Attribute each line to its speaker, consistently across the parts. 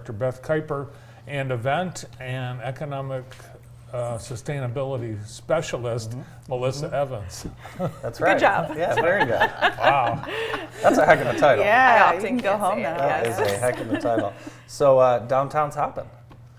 Speaker 1: Director Beth Kuiper, and Event and Economic Sustainability Specialist Melissa Evans.
Speaker 2: That's right.
Speaker 3: Good job.
Speaker 2: Yeah, very good.
Speaker 1: Wow.
Speaker 2: That's a heck of a title.
Speaker 3: Yeah,
Speaker 4: I
Speaker 3: you
Speaker 4: often
Speaker 3: can go
Speaker 4: can't
Speaker 3: home
Speaker 4: say
Speaker 3: now.
Speaker 4: it.
Speaker 2: That is a heck of a title. So downtown's hopping.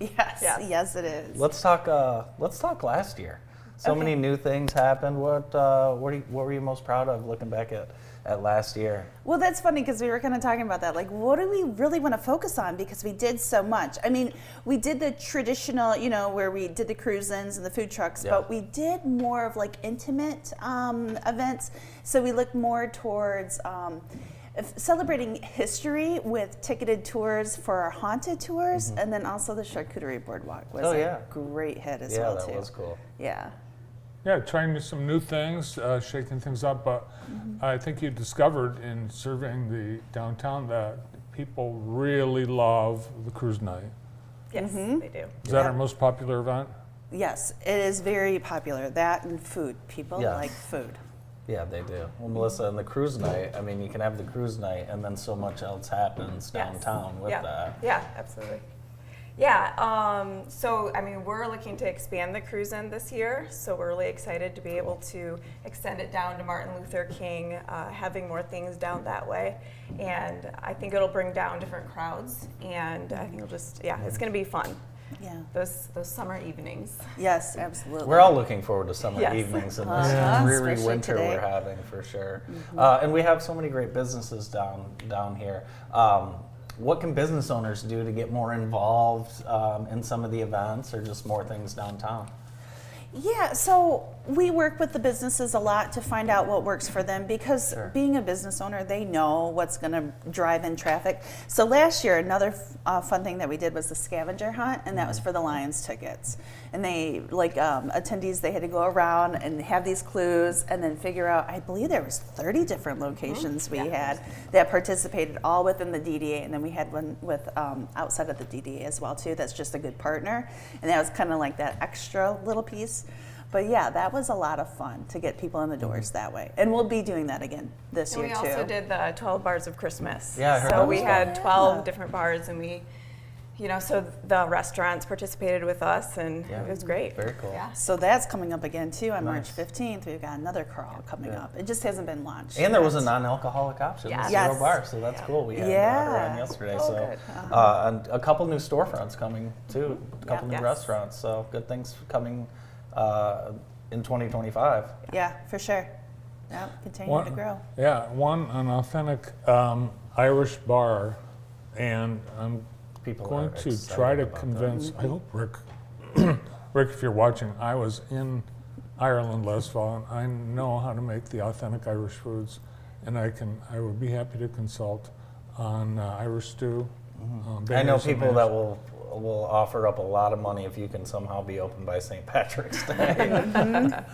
Speaker 3: Yes,
Speaker 4: Yeah.
Speaker 3: yes, it is.
Speaker 2: Let's talk last year. So many new things happened. What were you most proud of looking back at last year?
Speaker 3: Well, that's funny because we were kind of talking about that. Like, what do we really want to focus on? Because we did so much. I mean, we did the traditional, where we did the cruise-ins and the food trucks, but we did more of like intimate events. So we looked more towards celebrating history with ticketed tours for our haunted tours, and then also the charcuterie boardwalk was a great hit as well too.
Speaker 2: Yeah, that was cool.
Speaker 3: Yeah.
Speaker 1: Yeah, trying some new things, shaking things up, but I think you discovered in surveying the downtown that people really love the cruise night.
Speaker 4: Yes, they do.
Speaker 1: Is that our most popular event?
Speaker 3: Yes, it is very popular. That and food. People
Speaker 2: Yes.
Speaker 3: like food.
Speaker 2: Yeah, they do. Well, Melissa, and the cruise night, I mean, you can have the cruise night and then so much else happens downtown with that.
Speaker 4: Yeah, absolutely. Yeah, so I mean, we're looking to expand the cruise in this year, so we're really excited to be able to extend it down to Martin Luther King, having more things down that way. And I think it'll bring down different crowds, and I think it'll just, it's going to be fun.
Speaker 3: Yeah.
Speaker 4: Those summer evenings.
Speaker 3: Yes, absolutely.
Speaker 2: We're all looking forward to summer
Speaker 4: Yes.
Speaker 2: evenings and
Speaker 3: Uh-huh.
Speaker 2: this dreary
Speaker 3: Especially
Speaker 2: winter
Speaker 3: today.
Speaker 2: we're having for sure. And we have so many great businesses down here. What can business owners do to get more involved in some of the events or just more things downtown?
Speaker 3: Yeah, so we work with the businesses a lot to find out what works for them because being a business owner, they know what's going to drive in traffic. So last year, another fun thing that we did was the scavenger hunt, and that was for the Lions tickets. And they, attendees, they had to go around and have these clues and then figure out, I believe there was 30 different locations we had that participated all within the DDA, and then we had one with outside of the DDA as well too. That's just a good partner, and that was kind of like that extra little piece. But yeah, that was a lot of fun to get people in the doors that way. And we'll be doing that again this
Speaker 4: And
Speaker 3: year
Speaker 4: we
Speaker 3: too.
Speaker 4: also did the 12 bars of Christmas.
Speaker 2: Yeah, I heard
Speaker 4: so
Speaker 2: that
Speaker 4: we
Speaker 2: was
Speaker 4: had
Speaker 3: fun.
Speaker 4: 12
Speaker 3: Yeah.
Speaker 4: different bars, and we, so the restaurants participated with us, and it was great.
Speaker 2: Very cool.
Speaker 4: Yeah.
Speaker 3: So that's coming up again too on March
Speaker 2: Nice.
Speaker 3: 15th. We've got another crawl coming up. It just hasn't been launched.
Speaker 2: And there was a
Speaker 3: yet.
Speaker 2: non-alcoholic option,
Speaker 4: Yes.
Speaker 2: zero
Speaker 3: Yes.
Speaker 2: bar, so that's cool. We had
Speaker 3: Yeah.
Speaker 2: her on yesterday.
Speaker 4: Oh,
Speaker 2: so
Speaker 4: good.
Speaker 2: and a couple new storefronts coming too, a couple new
Speaker 4: Yes.
Speaker 2: restaurants. So good things coming in 2025.
Speaker 3: Yeah, for sure. Yeah, continue to grow.
Speaker 1: Yeah, an authentic Irish bar, and I'm
Speaker 2: People
Speaker 1: going
Speaker 2: are
Speaker 1: to
Speaker 2: excited
Speaker 1: try to
Speaker 2: about that.
Speaker 1: convince, I hope Rick, Rick, if you're watching, I was in Ireland last fall, and I know how to make the authentic Irish foods, and I would be happy to consult on Irish stew.
Speaker 2: I know
Speaker 1: bangers and
Speaker 2: people
Speaker 1: mash.
Speaker 2: that will offer up a lot of money if you can somehow be open by St. Patrick's Day.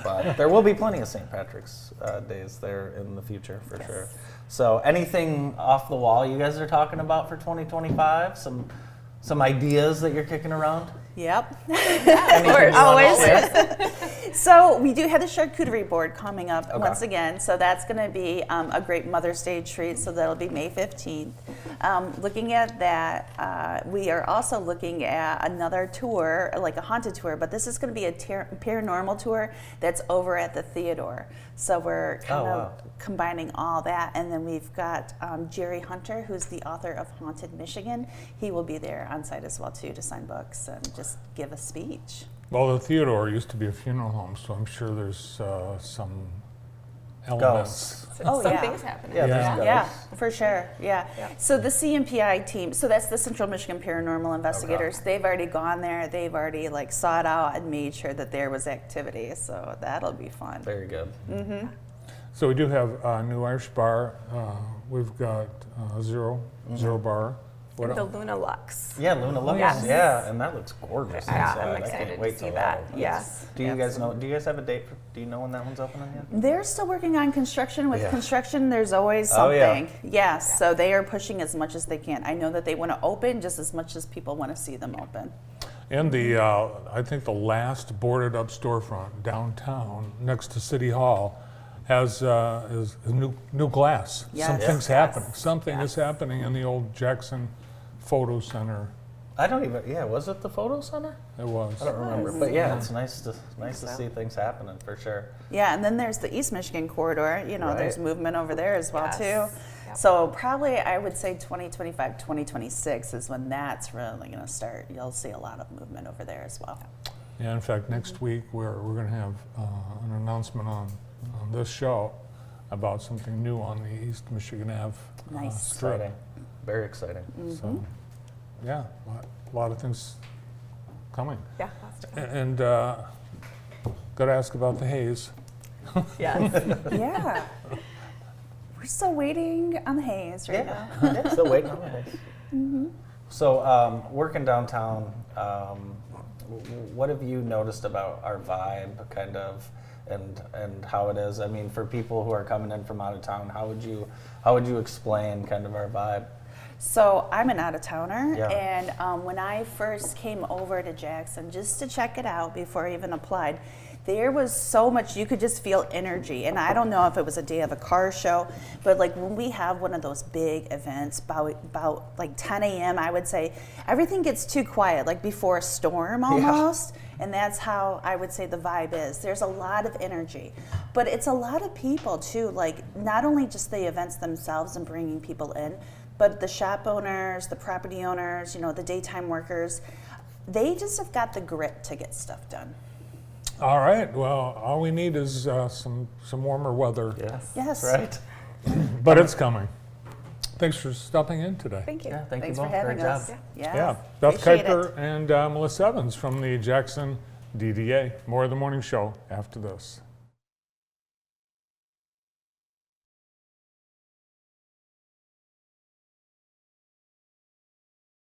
Speaker 2: But there will be plenty of St. Patrick's days there in the future for sure. So anything off the wall you guys are talking about for 2025? Some ideas that you're kicking around?
Speaker 3: Yep.
Speaker 2: Anything you wanna
Speaker 3: Always.
Speaker 2: share?
Speaker 3: So we do have the charcuterie board coming up once again. So that's going to be a great Mother's Day treat. So that'll be May 15th. Looking at that, we are also looking at another tour, like a haunted tour, but this is going to be a paranormal tour that's over at the Theodore. So we're kind of combining all that. And then we've got Jerry Hunter, who's the author of Haunted Michigan. He will be there on site as well too to sign books and just give a speech.
Speaker 1: Well, the Theodore used to be a funeral home, so I'm sure there's some elements.
Speaker 2: Ghosts.
Speaker 4: So some
Speaker 3: yeah.
Speaker 4: things happening.
Speaker 2: Yeah,
Speaker 1: Yeah.
Speaker 2: there's
Speaker 3: Yeah,
Speaker 2: ghosts.
Speaker 3: for sure. Yeah. So the CMPI team, so that's the Central Michigan Paranormal Investigators. They've already gone there. They've already sought out and made sure that there was activity. So that'll be fun.
Speaker 2: Very good.
Speaker 1: So we do have a new Irish bar. We've got Zero Bar.
Speaker 4: And the
Speaker 1: else?
Speaker 4: Luna Lux.
Speaker 2: Yeah, Luna Lux.
Speaker 4: Yes.
Speaker 2: Yeah, and that looks gorgeous
Speaker 4: Yeah,
Speaker 2: inside.
Speaker 4: I'm
Speaker 2: I
Speaker 4: excited
Speaker 2: can't
Speaker 4: to
Speaker 2: wait
Speaker 4: see
Speaker 2: till
Speaker 4: that.
Speaker 2: opens.
Speaker 4: Yes.
Speaker 2: Do you guys know? Do you guys have a date? Do you know when that one's opening yet?
Speaker 3: They're still working on construction. With
Speaker 2: Yeah.
Speaker 3: construction, there's always
Speaker 2: Oh, yeah.
Speaker 3: something. Yes, so they are pushing as much as they can. I know that they want to open just as much as people want to see them open.
Speaker 1: And I think the last boarded up storefront downtown next to City Hall has is new glass.
Speaker 3: Yes.
Speaker 1: Something's
Speaker 3: Yes.
Speaker 1: happening. Something is happening in the old Jackson Photo Center
Speaker 2: I don't even. Yeah, was it the photo center?
Speaker 1: It was.
Speaker 2: I don't remember, but yeah, it's nice to see things happening for sure.
Speaker 3: Yeah, and then there's the East Michigan corridor. You know,
Speaker 2: Right.
Speaker 3: there's movement over there as well
Speaker 4: Yes.
Speaker 3: too.
Speaker 4: Yep.
Speaker 3: So probably I would say 2025, 2026 is when that's really going to start. You'll see a lot of movement over there as well.
Speaker 1: Yeah, in fact, next week we're going to have an announcement on this show about something new on the East Michigan Ave
Speaker 3: Nice.
Speaker 1: strip.
Speaker 2: Exciting, very exciting.
Speaker 1: So, yeah, a lot of things coming.
Speaker 4: Yeah. Lots of fun.
Speaker 1: And got to ask about the haze.
Speaker 4: Yes.
Speaker 3: Yeah. We're still waiting on the haze right now.
Speaker 2: Yeah, still waiting on it. So, working downtown, what have you noticed about our vibe, kind of, and how it is? I mean, for people who are coming in from out of town, how would you explain kind of our vibe?
Speaker 3: So I'm an out-of-towner,
Speaker 2: Yeah.
Speaker 3: and when I first came over to Jackson just to check it out before I even applied, there was so much, you could just feel energy. And I don't know if it was a day of a car show, but like when we have one of those big events, about like 10 a.m., I would say everything gets too quiet, like before a storm almost. And that's how I would say the vibe is. There's a lot of energy, but it's a lot of people too, like not only just the events themselves and bringing people in, but the shop owners, the property owners, you know, the daytime workers, they just have got the grit to get stuff done.
Speaker 1: All right. Well, all we need is some warmer weather,
Speaker 2: Yes.
Speaker 3: Yes.
Speaker 2: Right.
Speaker 1: but it's coming. Thanks for stopping in today.
Speaker 4: Thank you.
Speaker 2: Yeah, thank
Speaker 3: Thanks
Speaker 2: you
Speaker 3: for
Speaker 2: both.
Speaker 3: having
Speaker 2: Great
Speaker 3: us.
Speaker 2: job.
Speaker 1: Yeah, Beth
Speaker 3: Appreciate
Speaker 1: Kuiper
Speaker 3: it.
Speaker 1: and Melissa Evans from the Jackson DDA. More of the morning show after this.